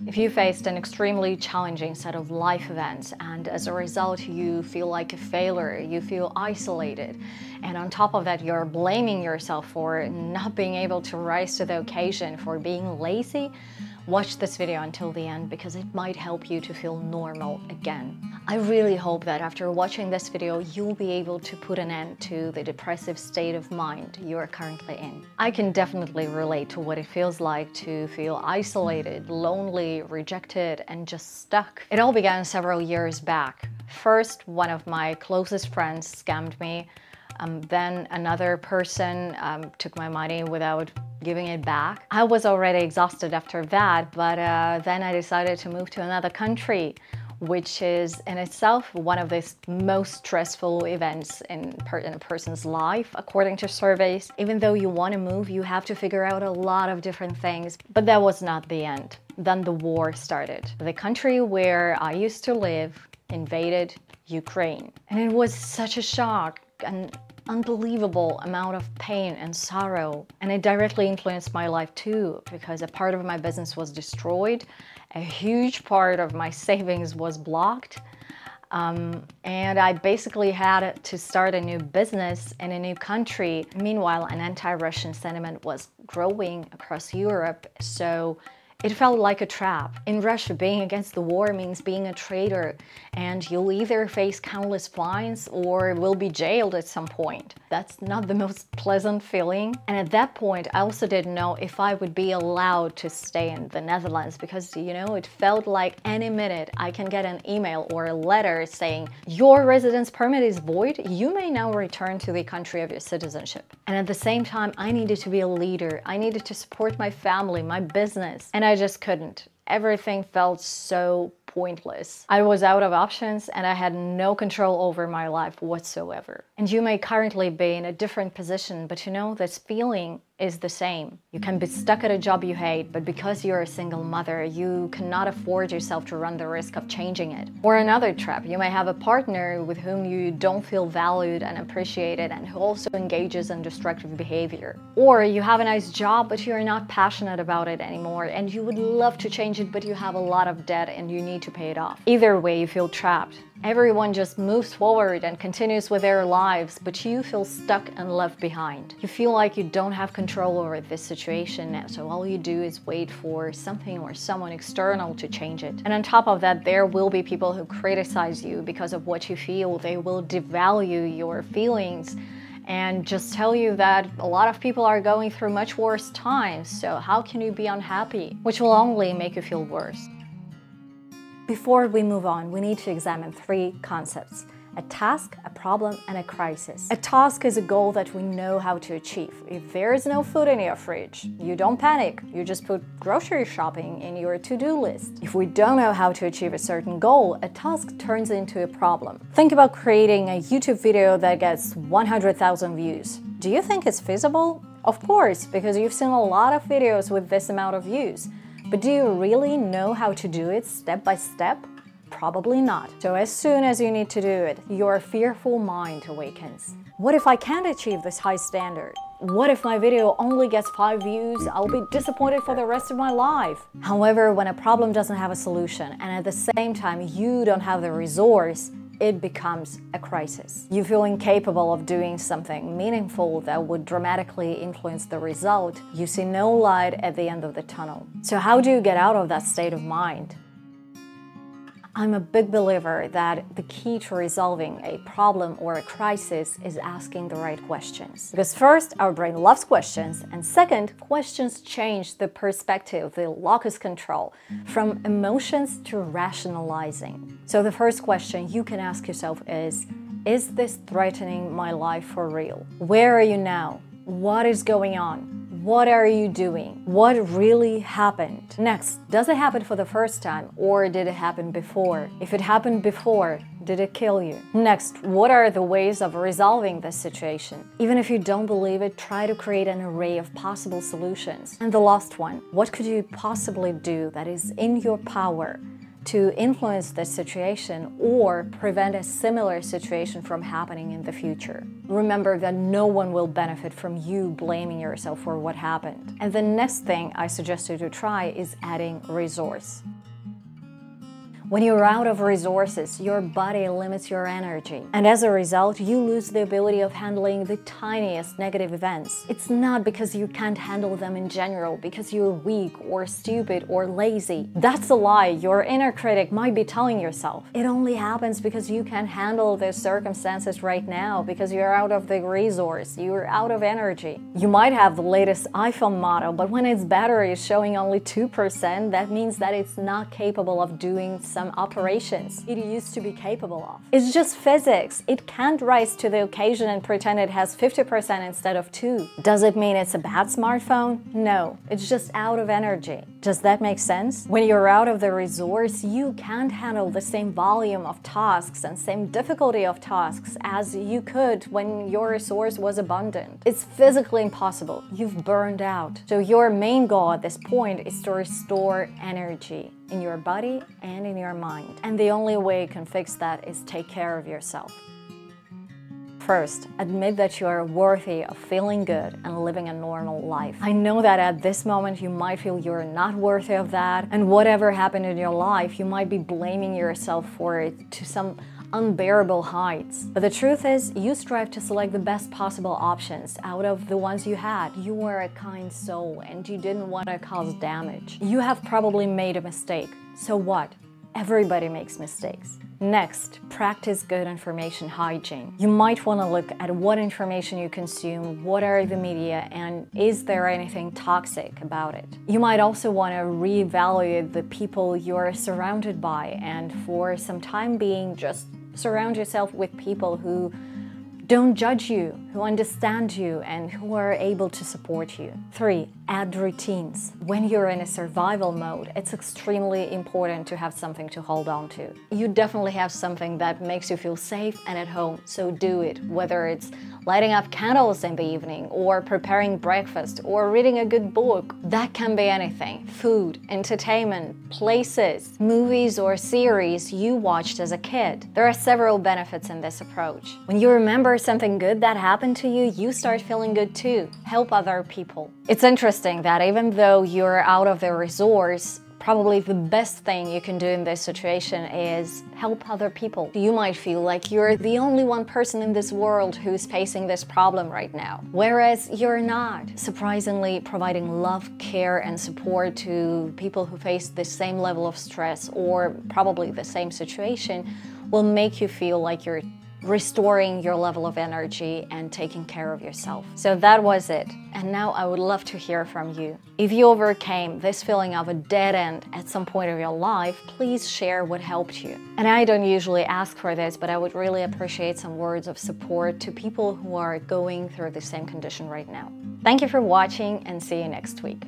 If you faced an extremely challenging set of life events and as a result you feel like a failure, you feel isolated, and on top of that you're blaming yourself for not being able to rise to the occasion, for being lazy, watch this video until the end because it might help you to feel normal again. I really hope that after watching this video you'll be able to put an end to the depressive state of mind you are currently in. I can definitely relate to what it feels like to feel isolated, lonely, rejected, and just stuck. It all began several years back. First, one of my closest friends scammed me. Then another person took my money without giving it back. I was already exhausted after that, but then I decided to move to another country, which is in itself one of the most stressful events in a person's life, according to surveys. Even though you want to move, you have to figure out a lot of different things. But that was not the end. Then the war started. The country where I used to live invaded Ukraine. And it was such a shock, an unbelievable amount of pain and sorrow. And it directly influenced my life too, because a part of my business was destroyed, a huge part of my savings was blocked, and I basically had to start a new business in a new country. Meanwhile, an anti-Russian sentiment was growing across Europe, so it felt like a trap. In Russia, being against the war means being a traitor, and you'll either face countless fines or will be jailed at some point. That's not the most pleasant feeling. And at that point, I also didn't know if I would be allowed to stay in the Netherlands because, you know, it felt like any minute I can get an email or a letter saying, your residence permit is void, you may now return to the country of your citizenship. And at the same time, I needed to be a leader. I needed to support my family, my business, and I just couldn't. Everything felt so pointless. I was out of options and I had no control over my life whatsoever. And you may currently be in a different position, but you know, this feeling is the same. You can be stuck at a job you hate, but because you're a single mother, you cannot afford yourself to run the risk of changing it. Or another trap, you may have a partner with whom you don't feel valued and appreciated and who also engages in destructive behavior. Or you have a nice job, but you're not passionate about it anymore and you would love to change it, but you have a lot of debt and you need to pay it off. Either way, you feel trapped. Everyone just moves forward and continues with their lives, but you feel stuck and left behind. You feel like you don't have control over this situation, so all you do is wait for something or someone external to change it. And on top of that, there will be people who criticize you because of what you feel. They will devalue your feelings and just tell you that a lot of people are going through much worse times, so how can you be unhappy? Which will only make you feel worse. Before we move on, we need to examine three concepts: a task, a problem, and a crisis. A task is a goal that we know how to achieve. If there is no food in your fridge, you don't panic. You just put grocery shopping in your to-do list. If we don't know how to achieve a certain goal, a task turns into a problem. Think about creating a YouTube video that gets 100,000 views. Do you think it's feasible? Of course, because you've seen a lot of videos with this amount of views. But do you really know how to do it step by step? Probably not. So as soon as you need to do it, your fearful mind awakens. What if I can't achieve this high standard? What if my video only gets 5 views? I'll be disappointed for the rest of my life. However, when a problem doesn't have a solution and at the same time you don't have the resource, it becomes a crisis. You feel incapable of doing something meaningful that would dramatically influence the result. You see no light at the end of the tunnel. So how do you get out of that state of mind? I'm a big believer that the key to resolving a problem or a crisis is asking the right questions. Because first, our brain loves questions, and second, questions change the perspective, the locus control, from emotions to rationalizing. So the first question you can ask yourself is this threatening my life for real? Where are you now? What is going on? What are you doing? What really happened? Next, does it happen for the first time or did it happen before? If it happened before, did it kill you? Next, what are the ways of resolving this situation? Even if you don't believe it, try to create an array of possible solutions. And the last one, what could you possibly do that is in your power to influence this situation or prevent a similar situation from happening in the future? Remember that no one will benefit from you blaming yourself for what happened. And the next thing I suggest you to try is adding resource. When you're out of resources, your body limits your energy. And as a result, you lose the ability of handling the tiniest negative events. It's not because you can't handle them in general, because you're weak or stupid or lazy. That's a lie your inner critic might be telling yourself. It only happens because you can't handle the circumstances right now, because you're out of the resource, you're out of energy. You might have the latest iPhone model, but when its battery is showing only 2%, that means that it's not capable of doing some operations it used to be capable of. It's just physics. It can't rise to the occasion and pretend it has 50% instead of 2. Does it mean it's a bad smartphone? No, it's just out of energy. Does that make sense? When you're out of the resource, you can't handle the same volume of tasks and same difficulty of tasks as you could when your resource was abundant. It's physically impossible. You've burned out. So your main goal at this point is to restore energy in your body and in your mind. And the only way you can fix that is take care of yourself. First, admit that you are worthy of feeling good and living a normal life. I know that at this moment you might feel you're not worthy of that, and whatever happened in your life, you might be blaming yourself for it to some unbearable heights. But the truth is, you strive to select the best possible options out of the ones you had. You were a kind soul and you didn't want to cause damage. You have probably made a mistake. So what? Everybody makes mistakes. Next, practice good information hygiene. You might want to look at what information you consume, what are the media, and is there anything toxic about it. You might also want to reevaluate the people you're surrounded by, and for some time being, just surround yourself with people who don't judge you, who understand you, and who are able to support you. 3. Add routines. When you're in a survival mode, it's extremely important to have something to hold on to. You definitely have something that makes you feel safe and at home, so do it. Whether it's lighting up candles in the evening, or preparing breakfast, or reading a good book. That can be anything. Food, entertainment, places, movies or series you watched as a kid. There are several benefits in this approach. When you remember something good that happened to you, you start feeling good too. Help other people. It's interesting that even though you're out of the resource, probably the best thing you can do in this situation is help other people. You might feel like you're the only one person in this world who's facing this problem right now, whereas you're not. Surprisingly, providing love, care, and support to people who face the same level of stress or probably the same situation will make you feel like you're restoring your level of energy and taking care of yourself. So that was it. And now I would love to hear from you. If you overcame this feeling of a dead end at some point of your life, please share what helped you. And I don't usually ask for this, but I would really appreciate some words of support to people who are going through the same condition right now. Thank you for watching, and see you next week.